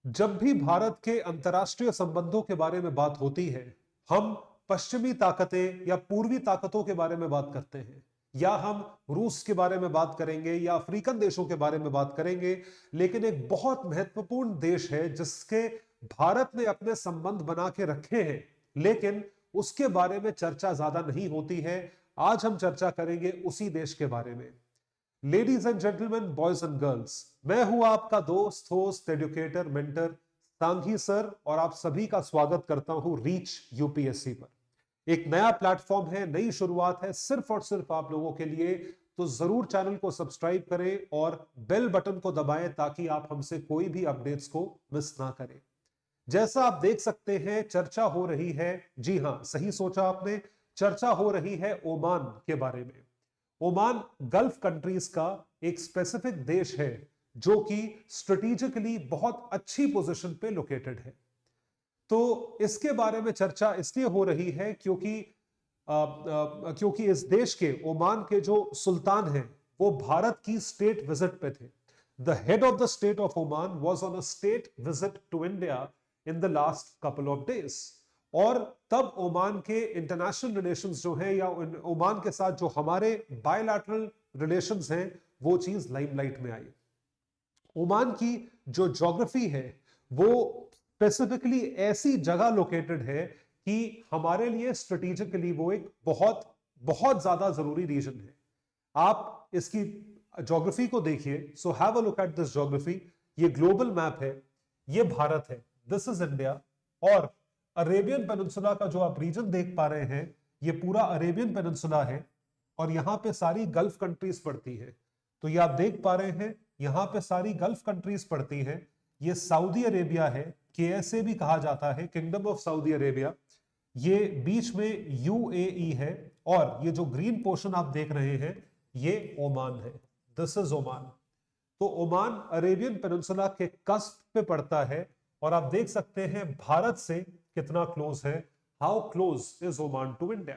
जब भी भारत के अंतर्राष्ट्रीय संबंधों के बारे में बात होती है, हम पश्चिमी ताकतें या पूर्वी ताकतों के बारे में बात करते हैं, या हम रूस के बारे में बात करेंगे या अफ्रीकन देशों के बारे में बात करेंगे। लेकिन एक बहुत महत्वपूर्ण देश है जिसके भारत ने अपने संबंध बना के रखे हैं, लेकिन उसके बारे में चर्चा ज्यादा नहीं होती है। आज हम चर्चा करेंगे उसी देश के बारे में। Ladies and gentleman, boys and girls, मैं हूं आपका दोस्त, host, educator, mentor Sanghi sir, और आप सभी का स्वागत करता हूं रीच यूपीएससी पर। एक नया प्लेटफॉर्म है, नई शुरुआत है सिर्फ और सिर्फ आप लोगों के लिए। तो जरूर चैनल को सब्सक्राइब करें और बेल बटन को दबाएं ताकि आप हमसे कोई भी अपडेट्स को मिस ना करें। जैसा आप देख सकते हैं, चर्चा हो रही है, जी हां, सही सोचा आपने, चर्चा हो रही है ओमान के बारे में। ओमान गल्फ कंट्रीज का एक स्पेसिफिक देश है जो कि स्ट्रेटेजिकली बहुत अच्छी पोजीशन पे लोकेटेड है। तो इसके बारे में चर्चा इसलिए हो रही है क्योंकि इस देश के, ओमान के जो सुल्तान हैं, वो भारत की स्टेट विजिट पे थे। The head of the state of Oman was on a state visit to India in the last couple of days. और तब ओमान के इंटरनेशनल रिलेशंस जो हैं, या ओमान के साथ जो हमारे बायलैटरल रिलेशंस हैं, वो चीज लाइमलाइट में आई। ओमान की जो ज्योग्राफी है वो स्पेसिफिकली ऐसी जगह लोकेटेड है कि हमारे लिए स्ट्रेटेजिकली वो एक बहुत बहुत ज्यादा जरूरी रीजन है। आप इसकी ज्योग्राफी को देखिए। So have a look at this geography. ये ग्लोबल मैप है, ये भारत है, दिस इज इंडिया। और अरेबियन पेनिनसुला का जो आप रीजन देख पा रहे हैं, ये पूरा अरेबियन पेनिनसुला है, और यहां पे सारी गल्फ कंट्रीज पड़ती है। तो ये आप देख पा रहे हैं, यहां पे सारी गल्फ कंट्रीज पड़ती है। ये सऊदी अरेबिया है, केएसए भी कहा जाता है, किंगडम ऑफ सऊदी अरेबिया। ये बीच में यूएई है, और ये जो ग्रीन पोर्शन आप देख रहे हैं, ये ओमान है, दिस इज ओमान। तो ओमान अरेबियन पेनिनसुला के कस्प पे पड़ता है, और आप देख सकते हैं भारत से कितना क्लोज है। How close is Oman to India.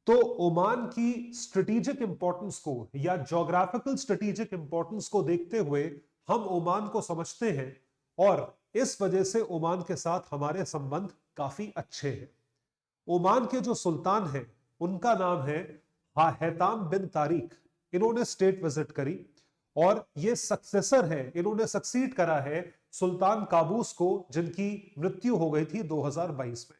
तो ओमान की स्ट्रेटेजिक इंपॉर्टेंस को, या ज्योग्राफिकल स्ट्रेटेजिक इंपॉर्टेंस को देखते हुए हम ओमान को समझते हैं, और इस वजह से ओमान के साथ हमारे संबंध काफी अच्छे हैं। ओमान के जो सुल्तान हैं, उनका नाम है हैताम बिन तारिक। इन्होंने स्टेट विजिट करी, और ये सक्सेसर है, इन्होंने सक्सीड करा है सुल्तान काबूस को, जिनकी मृत्यु हो गई थी 2022 में।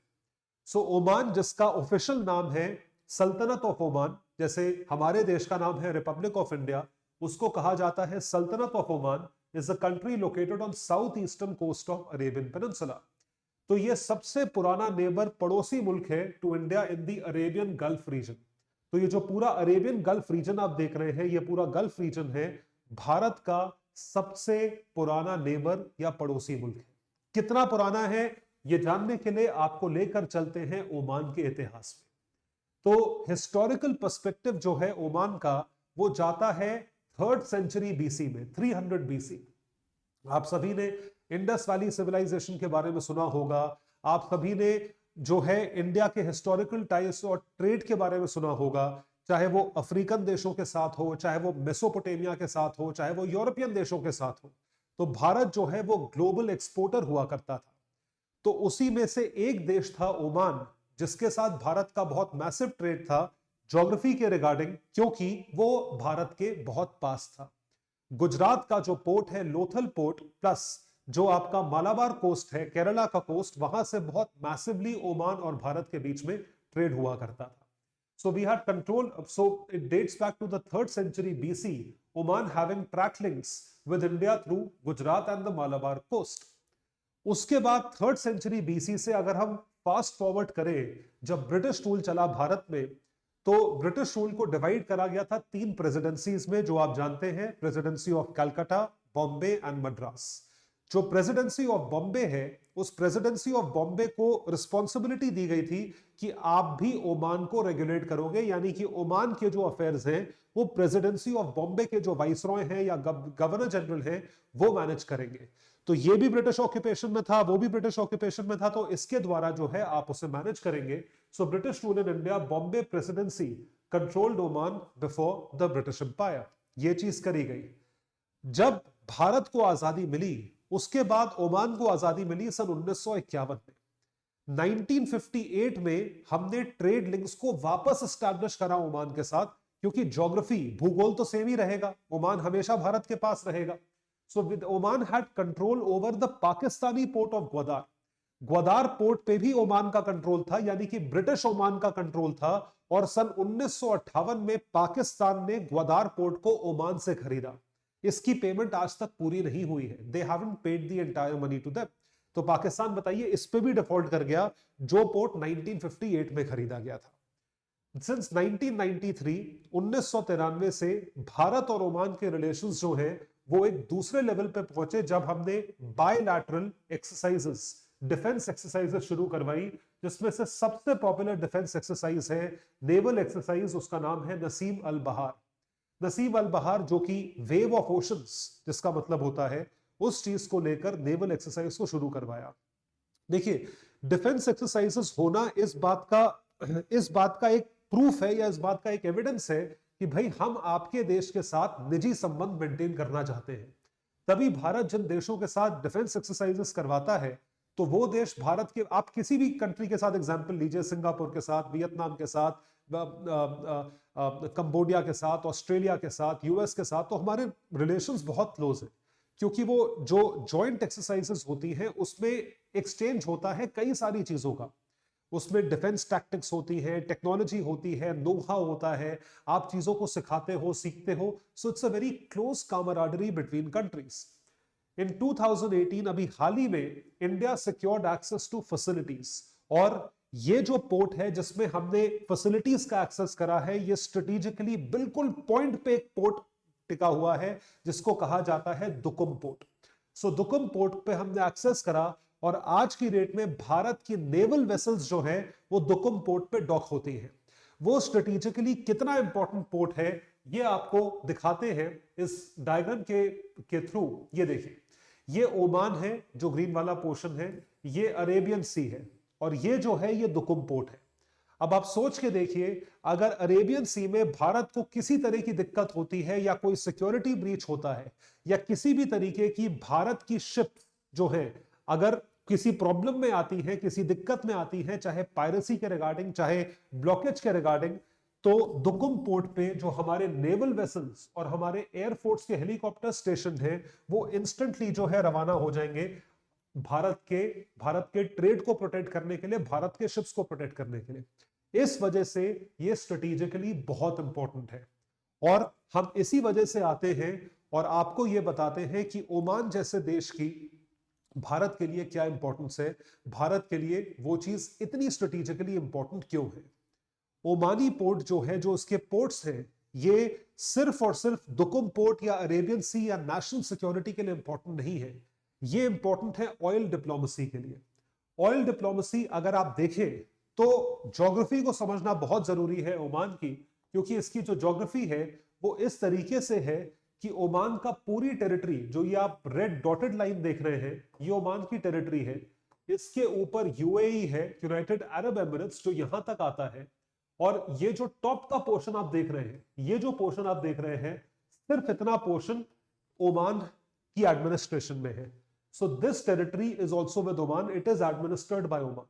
सो ओमान, जिसका ऑफिशियल नाम है सल्तनत ऑफ ओमान, जैसे हमारे देश का नाम है रिपब्लिक ऑफ इंडिया, उसको कहा जाता है सल्तनत of Oman, is a country located on south eastern coast of Arabian peninsula. तो ये सबसे पुराना नेबर, पड़ोसी मुल्क है to India in the Arabian gulf region. तो ये जो पूरा अरेबियन गल्फ रीजन आप देख रहे हैं, ये पूरा गल्फ रीजन है भारत का सबसे पुराना नेबर या पड़ोसी मुल्क है। कितना पुराना है ये जानने के लिए आपको लेकर चलते हैं ओमान के इतिहास में। तो हिस्टोरिकल पर्सपेक्टिव जो है ओमान का, वो जाता है 3rd सेंचुरी बीसी में, 300 बीसी। आप सभी ने इंडस वैली सिविलाइजेशन के बारे में सुना होगा। आप सभी ने जो है इंडिया के हिस्टोरिकल टाइज और ट्रेड के बारे में सुना होगा, चाहे वो अफ्रीकन देशों के साथ हो, चाहे वो मेसोपोटामिया के साथ हो, चाहे वो यूरोपियन देशों के साथ हो। तो भारत जो है वो ग्लोबल एक्सपोर्टर हुआ करता था। तो उसी में से एक देश था ओमान, जिसके साथ भारत का बहुत मैसिव ट्रेड था ज्योग्राफी के रिगार्डिंग, क्योंकि वो भारत के बहुत पास था। गुजरात का जो पोर्ट है लोथल पोर्ट, प्लस जो आपका मालाबार कोस्ट है, केरला का कोस्ट, वहां से बहुत मैसिवली ओमान और भारत के बीच में ट्रेड हुआ करता था। So we had control. So it dates back to the 3rd century BC. Oman having track links with India through Gujarat and the Malabar coast. उसके बाद 3rd सेंचुरी बीसी से अगर हम फास्ट फॉरवर्ड करें, जब ब्रिटिश रूल चला भारत में, तो ब्रिटिश रूल को डिवाइड करा गया था 3 प्रेसिडेंसीज में, जो आप जानते हैं, presidency of Calcutta, Bombay and Madras. जो प्रेसिडेंसी ऑफ बॉम्बे है, उस प्रेसिडेंसी ऑफ बॉम्बे को रिस्पॉन्सिबिलिटी दी गई थी कि आप भी ओमान को रेगुलेट करोगे, यानी कि ओमान के जो अफेयर्स हैं वो प्रेसिडेंसी ऑफ बॉम्बे के जो वाइसरॉय हैं या गवर्नर जनरल हैं वो मैनेज करेंगे। तो ये भी ब्रिटिश ऑक्यूपेशन में था, वो भी ब्रिटिश ऑक्यूपेशन में था, तो इसके द्वारा जो है आप उसे मैनेज करेंगे। So British rule in India, Bombay presidency controlled Oman before the British empire. ये चीज करी गई। जब भारत को आजादी मिली उसके बाद ओमान को आजादी मिली सन 1951 में। 1958 में हमने ट्रेड लिंक्स को वापस एस्टैब्लिश करा ओमान के साथ, क्योंकि ज्योग्राफी, भूगोल तो सेम ही रहेगा, ओमान हमेशा भारत के पास रहेगा। So with Oman had control over the Pakistani port of Gwadar. Gwadar port पे भी ओमान का कंट्रोल था, यानी कि ब्रिटिश ओमान का कंट्रोल था। और सन 1958 में पाकिस्तान ने ग्वादार पोर्ट को ओमान से खरीदा। इसकी पेमेंट आज तक पूरी नहीं हुई है, they haven't paid the entire money to them. तो पाकिस्तान बताइए इस पे भी डिफॉल्ट कर गया, जो पोर्ट 1958 में खरीदा गया था। सिंस 1993, 1993 से भारत और ओमान के रिलेशंस जो हैं वो एक दूसरे लेवल पे पहुंचे, जब हमने बायलैटरल एक्सरसाइजेस, डिफेंस एक्सरसाइजेस शुरू करवाई, जिसमें से सबसे पॉपुलर डिफेंस एक्सरसाइज है नेवल एक्सरसाइज, उसका नाम है नसीम अल बहार। नसीम अल बहार, जो कि वेव ऑफ ओशंस जिसका मतलब होता है, उस चीज को लेकर नेवल एक्सरसाइज को शुरू करवाया। देखिए, डिफेंस एक्सरसाइजेस होना इस बात का एक प्रूफ है, या इस बात का एक एविडेंस है कि भाई हम आपके देश के साथ निजी संबंध मेंटेन करना चाहते हैं। तभी भारत जिन देशों के साथ डिफेंस एक्सरसाइजेस करवाता है, तो वो देश भारत के, आप किसी भी कंट्री के साथ एग्जांपल लीजिए, सिंगापुर के साथ, वियतनाम के साथ, कंबोडिया के साथ, ऑस्ट्रेलिया के साथ, यूएस के साथ, तो हमारे रिलेशंस बहुत क्लोज है, क्योंकि वो जो जॉइंट एक्सरसाइजेस होती हैं उसमें एक्सचेंज होता है कई सारी चीजों का। उसमें डिफेंस टैक्टिक्स होती है, टेक्नोलॉजी होती है, नो हाउ होता है, आप चीजों को सिखाते हो, सीखते हो। So it's a very close camaraderie between countries. In 2018, अभी हाल ही में, India secured access to facilities, और ये जो पोर्ट है जिसमें हमने फैसिलिटीज का एक्सेस करा है, ये स्ट्रेटेजिकली बिल्कुल पॉइंट पे एक पोर्ट टिका हुआ है, जिसको कहा जाता है दुकुम पोर्ट। सो दुकुम पोर्ट पे हमने एक्सेस करा, और आज की डेट में भारत की नेवल वेसल्स जो है वो दुकुम पोर्ट पे डॉक होती हैं। वो स्ट्रेटेजिकली कितना इंपॉर्टेंट पोर्ट है, ये आपको दिखाते हैं इस डायग्राम के थ्रू। ये देखिए, ये ओमान है जो ग्रीन वाला पोर्शन है, ये अरेबियन सी है, और ये जो है ये दुकुम पोर्ट है। अब आप सोच के देखिए, अगर अरेबियन सी में भारत को किसी तरह की दिक्कत होती है, या कोई सिक्योरिटी ब्रीच होता है, या किसी भी तरीके की भारत की शिप जो है अगर किसी प्रॉब्लम में आती है, किसी दिक्कत में आती है, चाहे पायरेसी के रिगार्डिंग, चाहे ब्लॉकेज के रिगार्डिंग, तो दुकुम पोर्ट पे जो हमारे नेवल वेसल्स और हमारे एयरफोर्स के हेलीकॉप्टर स्टेशन है, वो इंस्टेंटली जो है रवाना हो जाएंगे भारत के ट्रेड को प्रोटेक्ट करने के लिए, भारत के शिप्स को प्रोटेक्ट करने के लिए। इस वजह से ये स्ट्रेटेजिकली बहुत इंपॉर्टेंट है। और हम इसी वजह से आते हैं और आपको ये बताते हैं कि ओमान जैसे देश की भारत के लिए क्या इंपॉर्टेंस है, भारत के लिए वो चीज इतनी स्ट्रेटेजिकली इंपॉर्टेंट क्यों है। ओमानी पोर्ट जो है, जो उसके पोर्ट्स हैं, ये सिर्फ और सिर्फ दुकुम पोर्ट या अरेबियन सी या नेशनल सिक्योरिटी के लिए इंपॉर्टेंट नहीं है, ये इंपॉर्टेंट है ऑयल डिप्लोमेसी के लिए। ऑयल डिप्लोमेसी अगर आप देखें तो ज्योग्राफी को समझना बहुत जरूरी है ओमान की, क्योंकि इसकी जो ज्योग्राफी है वो इस तरीके से है कि ओमान का पूरी टेरिटरी, जो ये आप रेड डॉटेड लाइन देख रहे हैं, ये ओमान की टेरिटरी है। इसके ऊपर यूएई है, यूनाइटेड अरब एमिरेट्स, जो यहां तक आता है। और ये जो टॉप का पोर्शन आप देख रहे हैं, ये जो पोर्शन आप देख रहे हैं, सिर्फ इतना पोर्शन ओमान की एडमिनिस्ट्रेशन में है। So this territory is also with Oman, it is administered by Oman.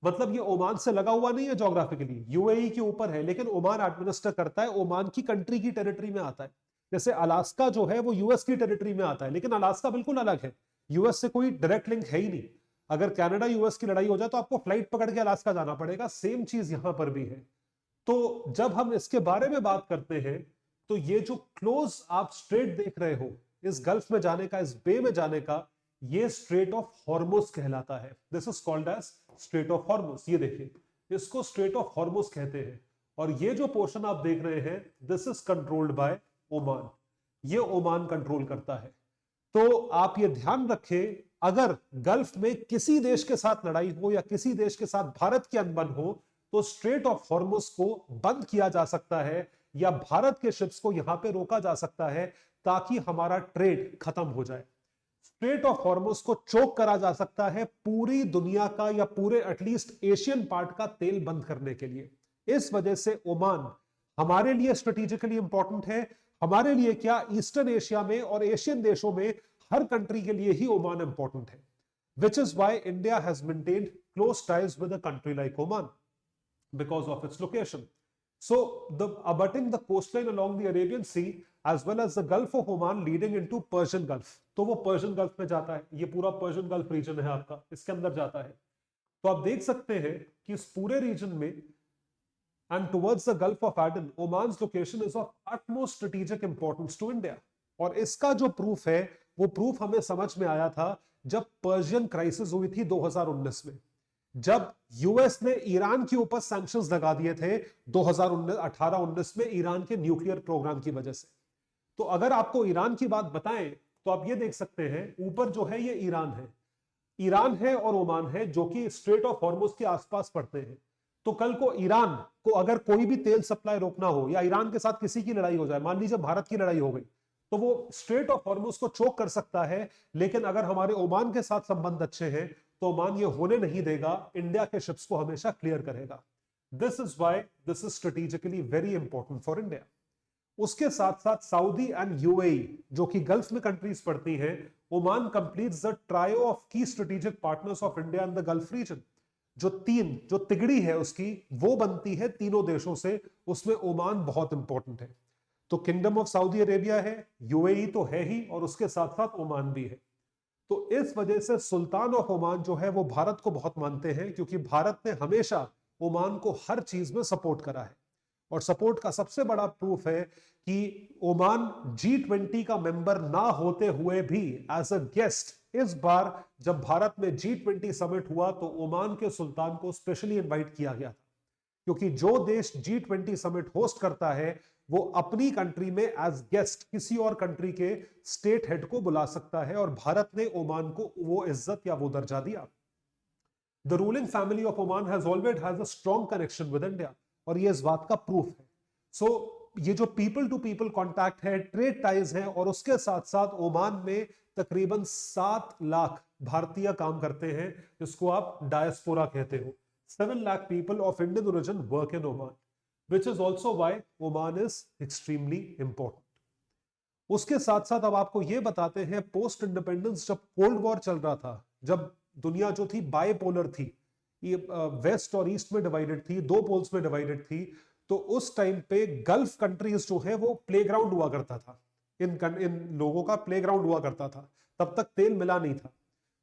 मतलब ये ओमान से लगा हुआ नहीं है ज्योग्राफिकली, यूएई के ऊपर है, लेकिन ओमान एडमिनिस्टर करता है, ओमान की कंट्री की टेरिटरी में आता है। जैसे अलास्का जो है वो यूएस की टेरिटरी में आता है, लेकिन अलास्का बिल्कुल अलग है, यूएस से कोई डायरेक्ट लिंक है ही नहीं। अगर कनाडा यूएस की लड़ाई हो जाए तो आपको फ्लाइट पकड़ के अलास्का जाना पड़ेगा, सेम चीज यहां पर भी है। तो जब हम इसके बारे में बात करते हैं, तो ये जो क्लोज आप स्ट्रेट देख रहे हो, इस गल्फ में जाने का, इस बे में जाने का, ये स्ट्रेट ऑफ हॉर्मुज कहलाता है। This is called as strait of Hormuz. ये देखिए, इसको स्ट्रेट ऑफ हॉर्मुज कहते हैं। और ये जो पोर्शन आप देख रहे हैं, this is controlled by Oman, ये ओमान कंट्रोल करता है। तो आप ये ध्यान रखें, अगर गल्फ में किसी देश के साथ लड़ाई हो या किसी देश के साथ भारत की अनबन हो, तो स्ट्रेट ऑफ हॉर्मुज को बंद किया जा सकता है, या भारत के शिप्स को यहां पे रोका जा सकता है, ताकि हमारा ट्रेड खत्म हो जाए। स्ट्रेट ऑफ हॉर्मुज को चोक करा जा सकता है पूरी दुनिया का, या पूरे एटलीस्ट एशियन पार्ट का तेल बंद करने के लिए। इस वजह से ओमान हमारे लिए स्ट्रेटेजिकली इंपॉर्टेंट है। हमारे लिए क्या, ईस्टर्न एशिया में और एशियन देशों में हर कंट्री के लिए ही ओमान इंपॉर्टेंट है, which is why India has maintained close ties with a country like Oman because of its location. So, the abutting the coastline along the Arabian Sea as well as the Gulf of Oman leading into Persian Gulf. तो वो Persian gulf में जाता है, ये पूरा Persian gulf reason है आपका, इसके अंदर जाता है। तो आप देख सकते हैं कि इस पूरे रीजन में and towards the Gulf of Aden, Oman's location is of utmost strategic importance to India. और इसका जो प्रूफ है वो प्रूफ हमें समझ में आया था जब पर्शियन क्राइसिस हुई थी 2019 में, जब यूएस ने ईरान के ऊपर सैंक्शंस लगा दिए थे 2018-19 में ईरान के न्यूक्लियर प्रोग्राम की वजह से। तो अगर आपको ईरान की बात बताएं तो आप ये देख सकते हैं ऊपर जो है ये ईरान है और ओमान है जो कि स्ट्रेट ऑफ हॉर्मुज के आसपास पड़ते हैं। तो कल को ईरान को अगर कोई भी तेल सप्लाई रोकना हो या ईरान के साथ किसी की लड़ाई हो जाए, मान लीजिए भारत की लड़ाई हो गई, तो वो स्ट्रेट ऑफ हॉर्मुज को चोक कर सकता है। लेकिन अगर हमारे ओमान के साथ संबंध अच्छे हैं तो ओमान ये होने नहीं देगा, इंडिया के शिप्स को हमेशा क्लियर करेगा। This is why this is strategically very important for India. उसके साथ साथ सऊदी एंड यूएई जो कि गल्फ में कंट्रीज पड़ती हैं, Oman completes the trio of key strategic partners of India in the gulf region. जो तिगड़ी है उसकी वो बनती है तीनों देशों से, उसमें ओमान बहुत इंपॉर्टेंट है। तो किंगडम ऑफ सऊदी अरेबिया है, यूएई तो है ही, और उसके साथ साथ ओमान भी है। तो इस वजह से सुल्तान ऑफ ओमान जो है वो भारत को बहुत मानते हैं, क्योंकि भारत ने हमेशा ओमान को हर चीज में सपोर्ट करा है। और सपोर्ट का सबसे बड़ा प्रूफ है कि ओमान G20 का मेंबर ना होते हुए भी एज अ गेस्ट इस बार जब भारत में G20 समिट हुआ तो ओमान के सुल्तान को स्पेशली इनवाइट किया गया था, क्योंकि जो देश G20 समिट होस्ट करता है वो अपनी कंट्री में एज गेस्ट किसी और कंट्री के स्टेट हेड को बुला सकता है, और भारत ने ओमान को वो इज्जत या वो दर्जा दिया। The ruling family of Oman has always has a strong connection with India, और ये इस बात का प्रूफ है। सो ये जो पीपल टू पीपल कॉन्टैक्ट है, ट्रेड टाइज है, और उसके साथ साथ ओमान में तकरीबन 7 लाख भारतीय काम करते हैं, जिसको आप डायस्पोरा कहते हो। 7 lakh people of Indian origin work in Oman, which is also why Oman is extremely important. उसके साथ साथ अब आपको ये बताते हैं, पोस्ट इंडिपेंडेंस जब कोल्ड वॉर चल रहा था, जब दुनिया जो थी बाइपोलर थी, ये वेस्ट और ईस्ट में डिवाइडेड थी, 2 पोल्स में डिवाइडेड थी, तो उस टाइम पे गल्फ कंट्रीज जो है वो प्लेग्राउंड हुआ करता था, इन लोगों का प्लेग्राउंड हुआ करता था। तब तक तेल मिला नहीं था,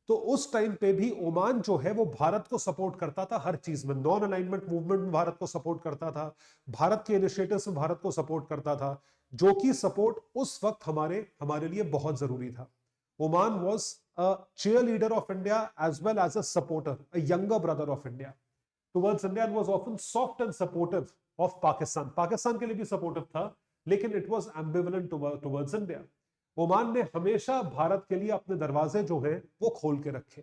तो उस टाइम पे भी ओमान जो है वो भारत को सपोर्ट करता था हर चीज में। नॉन अलाइनमेंट मूवमेंट में भारत को सपोर्ट करता था, भारत के इनिशिएटिव्स में भारत को सपोर्ट करता था, जो कि सपोर्ट उस वक्त हमारे लिए बहुत जरूरी था। Oman was a cheerleader of India as well as a supporter, a younger brother of India towards India, and was often soft and supportive of Pakistan. Pakistan के लिए भी सपोर्टिव था, लेकिन it was ambivalent towards India. Oman ने हमेशा भारत के लिए अपने दरवाजे जो हैं वो खोल के रखे।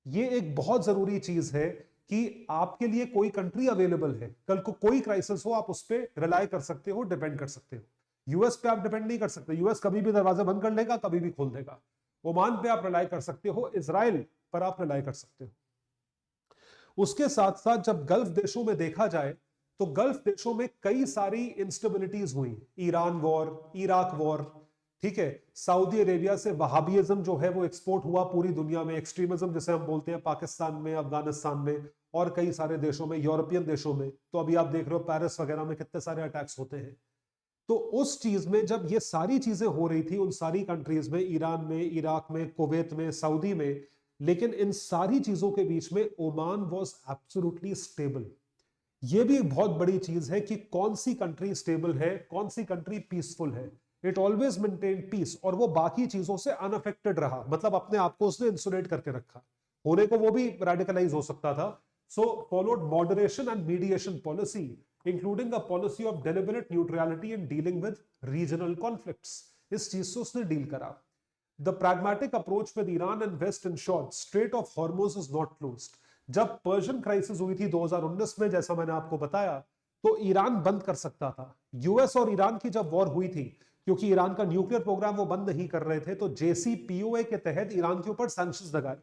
ये एक बहुत जरूरी चीज है कि आपके लिए कोई कंट्री अवेलेबल है, कल को कोई क्राइसिस हो आप उस पर रिलाय कर सकते हो, डिपेंड कर सकते हो। यूएस पे आप डिपेंड नहीं कर सकते, यूएस कभी भी दरवाजे बंद कर लेगा, कभी भी खोल देगा। ओमान पे आप रिलाय कर सकते हो, इजराइल पर आप रिलाय कर सकते हो। उसके साथ साथ जब गल्फ देशों में देखा जाए तो गल्फ देशों में कई सारी इंस्टेबिलिटीज हुई, ईरान वॉर, इराक वॉर, ठीक है, सऊदी अरेबिया से वहाबियज्म जो है वो एक्सपोर्ट हुआ पूरी दुनिया में, एक्सट्रीमिज्म जिसे हम बोलते हैं, पाकिस्तान में, अफगानिस्तान में और कई सारे देशों में, यूरोपियन देशों में। तो अभी आप देख रहे हो पेरिस वगैरह में कितने सारे अटैक्स होते हैं। तो उस चीज में जब ये सारी चीजें हो रही थी उन सारी कंट्रीज में, ईरान में, इराक में, कुवैत में, सऊदी में, लेकिन इन सारी चीजों के बीच में ओमान वाज एब्सोल्युटली स्टेबल। ये भी एक बहुत बड़ी चीज है कि कौन सी कंट्री स्टेबल है, कौन सी कंट्री पीसफुल है। इट ऑलवेज मेंटेन पीस, और वो बाकी चीजों से अनअफेक्टेड रहा, मतलब अपने आप को उसने इंसुलेट करके रखा। होने को वो भी रेडिकलाइज हो सकता था। So followed moderation and mediation policy, including a policy of deliberate neutrality in dealing with regional conflicts. इस चीज से उसने डील करा। The pragmatic approach with Iran and West ensured Strait of Hormuz is not closed. जब Persian crisis हुई थी 2019 में, जैसा मैंने आपको बताया, तो ईरान बंद कर सकता था। यूएस और ईरान की जब वॉर हुई थी, क्योंकि ईरान का न्यूक्लियर प्रोग्राम वो बंद नहीं कर रहे थे, तो JCPOA के तहत ईरान के ऊपर सैंक्शंस लगाए।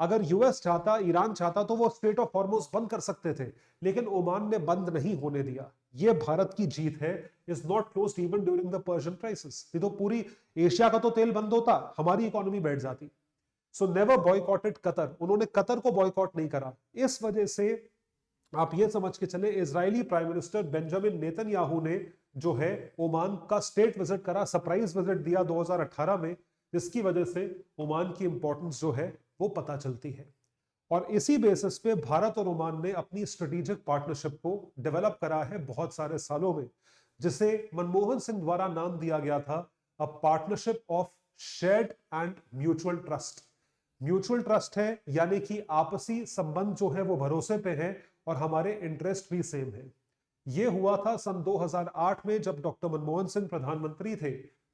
अगर यूएस चाहता, ईरान चाहता, तो वो स्ट्रेट ऑफ हॉर्मुज बंद कर सकते थे, लेकिन ओमान ने बंद नहीं होने दिया। ये भारत की जीत है, is not closed even during the Persian crisis. ये तो पूरी एशिया का तो तेल बंद होता, हमारी इकोनॉमी बैठ जाती। सो नेवर बॉयकॉटेड कतर, उन्होंने कतर को बॉयकॉट नहीं करा। इस वजह से आप ये समझ के चले, Israeli prime minister Benjamin Netanyahu ने जो है ओमान का स्टेट विजिट करा, सरप्राइज विजिट दिया 2018 में, जिसकी वजह से ओमान की इंपॉर्टेंस जो है वो पता चलती है। और इसी बेसिस पे भारत और ओमान ने अपनी स्ट्रेटेजिक पार्टनरशिप को डेवलप करा है बहुत सारे सालों में, जिसे मनमोहन सिंह द्वारा नाम दिया गया था a partnership of shared and mutual trust. Mutual trust है, यानी कि आपसी संबंध जो है वो भरोसे पे है और हमारे इंटरेस्ट भी सेम है। ये हुआ था सन 2008 में, जब डॉक्टर मनमोहन सिंह प्रधानमंत्री थे।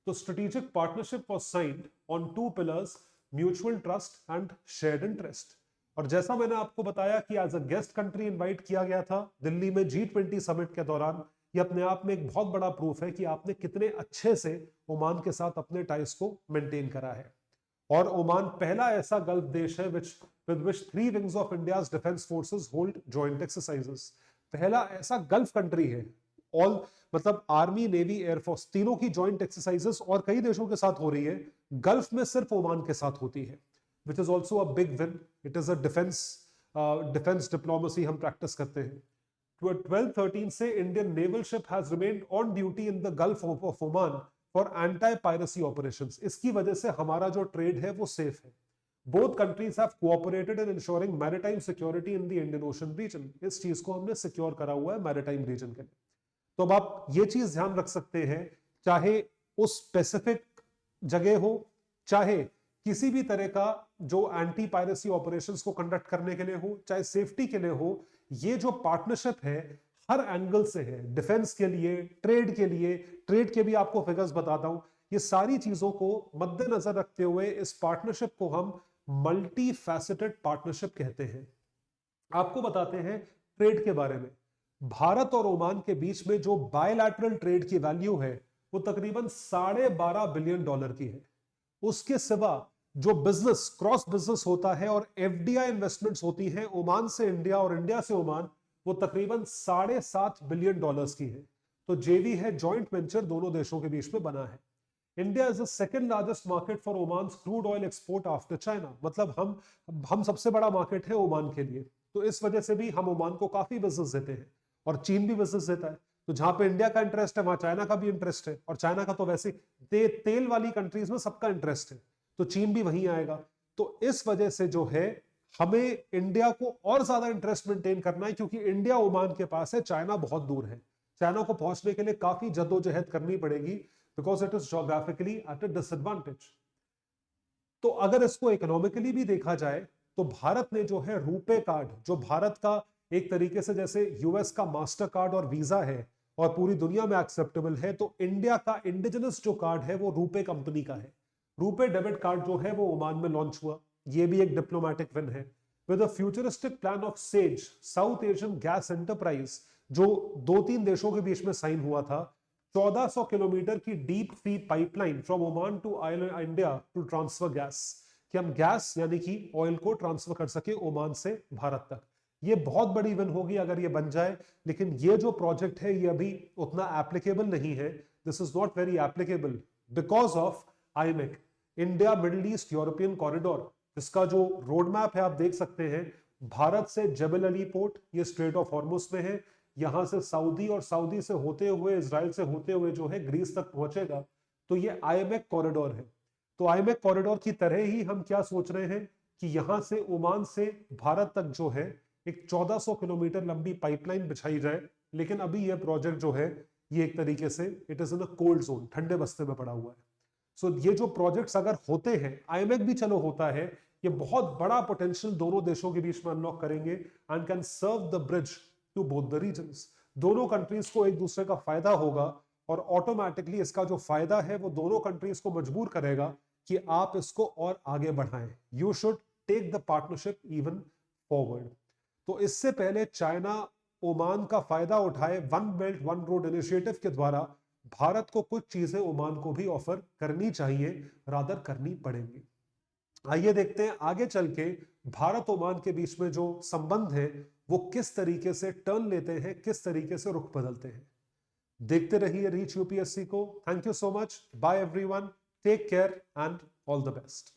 तो strategic partnership was signed on two pillars, mutual trust and shared interest. और जैसा मैंने आपको बताया कि as a guest country invite किया गया था दिल्ली में G20 समिट के दौरान, ये अपने आप में एक बहुत बड़ा प्रूफ है कि आपने कितने अच्छे से ओमान के साथ अपने टाइज को मेंटेन करा है। और ओमान पहला ऐसा गल्फ देश है with which 3 wings of India's defense forces hold joint exercises। पहला ऐसा गल्फ कंट्री है, ऑल मतलब आर्मी, नेवी, एयरफोर्स तीनों की जॉइंट एक्सरसाइजेस और कई देशों के साथ हो रही है, गल्फ में सिर्फ ओमान के साथ होती है, which is also a big win। It is a defense diplomacy हम प्रैक्टिस करते हैं। 1213 से Indian naval ship has remained on duty in the gulf of Oman for anti piracy operations. इसकी वजह से हमारा जो ट्रेड है वो सेफ है। Both countries have cooperated in ensuring maritime security in the Indian ocean region. इस चीज को हमने सिक्योर करा हुआ है मैरिटाइम रीजन के लिए। तो अब आप ये चीज ध्यान रख सकते हैं, चाहे उस स्पेसिफिक जगह हो, चाहे किसी भी तरह का जो एंटी पायरेसी ऑपरेशंस को कंडक्ट करने के लिए हो, चाहे सेफ्टी के लिए हो, ये जो पार्टनरशिप है हर एंगल से है। डिफेंस के लिए, ट्रेड के लिए, ट्रेड के भी आपको फिगर्स बताता हूं। ये सारी चीजों को मद्देनजर रखते हुए इस पार्टनरशिप को हम मल्टी फैसेटेड पार्टनरशिप कहते हैं। आपको बताते हैं ट्रेड के बारे में। भारत और ओमान के बीच में जो बायलैटरल ट्रेड की वैल्यू है वो तकरीबन $12.5 बिलियन की है। उसके सिवा जो बिजनेस, क्रॉस बिजनेस होता है और एफडीआई इन्वेस्टमेंट्स होती हैं ओमान से इंडिया और इंडिया से ओमान, वो तकरीबन $7.5 बिलियन की है। तो जेवी है, जॉइंट वेंचर दोनों देशों के बीच में बना है। India is the second largest market for Oman crude oil export after China. मतलब हम सबसे बड़ा मार्केट है ओमान के लिए। तो इस वजह से भी हम ओमान को काफी बिजनेस देते हैं और चीन भी बिजनेस देता है। तो जहां पे इंडिया का इंटरेस्ट है वहां चाइना का भी इंटरेस्ट है, और चाइना का तो वैसे तेल वाली कंट्रीज में सबका इंटरेस्ट है, तो चीन भी वहीं आएगा। तो इस वजह से जो है हमें इंडिया को और ज्यादा इंटरेस्ट मेंटेन करना है, क्योंकि इंडिया ओमान के पास है, चाइना बहुत दूर है। चाइना को पहुंचने के लिए काफी जद्दोजहद करनी पड़ेगी, because it is geographically at a disadvantage. तो अगर इसको इकोनॉमिकली भी देखा जाए तो भारत ने जो है रुपे कार्ड, जो भारत का एक तरीके से जैसे यूएस का मास्टर कार्ड और वीजा है और पूरी दुनिया में एक्सेप्टेबल है, तो इंडिया का इंडिजिनस जो कार्ड है वो रुपे कंपनी का है। रुपे डेबिट कार्ड जो है वो ओमान में लॉन्च हुआ, ये भी एक डिप्लोमेटिक विन है। With a futuristic plan of says, south Asian gas enterprise, जो 2-3 देशों के बीच में साइन हुआ था, 1400 किलोमीटर की deep sea pipeline from Oman to India to transfer gas, कि हम गैस यानी कि ऑयल को ट्रांसफर कर सके ओमान से भारत तक। ये बहुत बड़ी विन होगी अगर ये बन जाए, लेकिन ये जो प्रोजेक्ट है ये अभी उतना एप्लीकेबल नहीं है। This is not very applicable because of IMEC, India middle east European corridor. इसका जो रोड मैप है आप देख सकते हैं, भारत से जबल अली पोर्ट, ये स्ट्रेट ऑफ हॉर्मुज में है, यहां से सऊदी और सऊदी से होते हुए इजराइल से होते हुए जो है ग्रीस तक पहुंचेगा। तो ये आईमेक कॉरिडोर है। तो आईमेक कॉरिडोर की तरह ही हम क्या सोच रहे हैं कि यहां से ओमान से भारत तक जो है एक 1400 किलोमीटर लंबी पाइपलाइन बिछाई जाए। लेकिन अभी यह प्रोजेक्ट जो है ये एक तरीके से it is in a cold zone, ठंडे बस्ते में पड़ा हुआ है। सो ये जो प्रोजेक्ट्स अगर होते हैं, आईमेक भी चलो होता है, ये बहुत बड़ा पोटेंशियल दोनों देशों के बीच में अनलॉक करेंगे and can serve the bridge to both the regions. दोनों कंट्रीज को एक दूसरे का फायदा होगा और ऑटोमेटिकली इसका जो फायदा है वो दोनों कंट्रीज को मजबूर करेगा कि आप इसको और आगे बढ़ाएं। You should take the partnership even forward. तो इससे पहले चाइना ओमान का फायदा उठाए one belt one road initiative के द्वारा भारत को कुछ चीजें ओमान को भी ऑफर करनी चाहिए, रादर करनी पड़ेंगी। आइए देखते हैं आगे चल के भारत ओमान के बीच में जो संबंध है वो किस तरीके से टर्न लेते हैं, किस तरीके से रुख बदलते हैं। देखते रहिए रीच यूपीएससी को। Thank you so much, bye everyone, take care and all the best.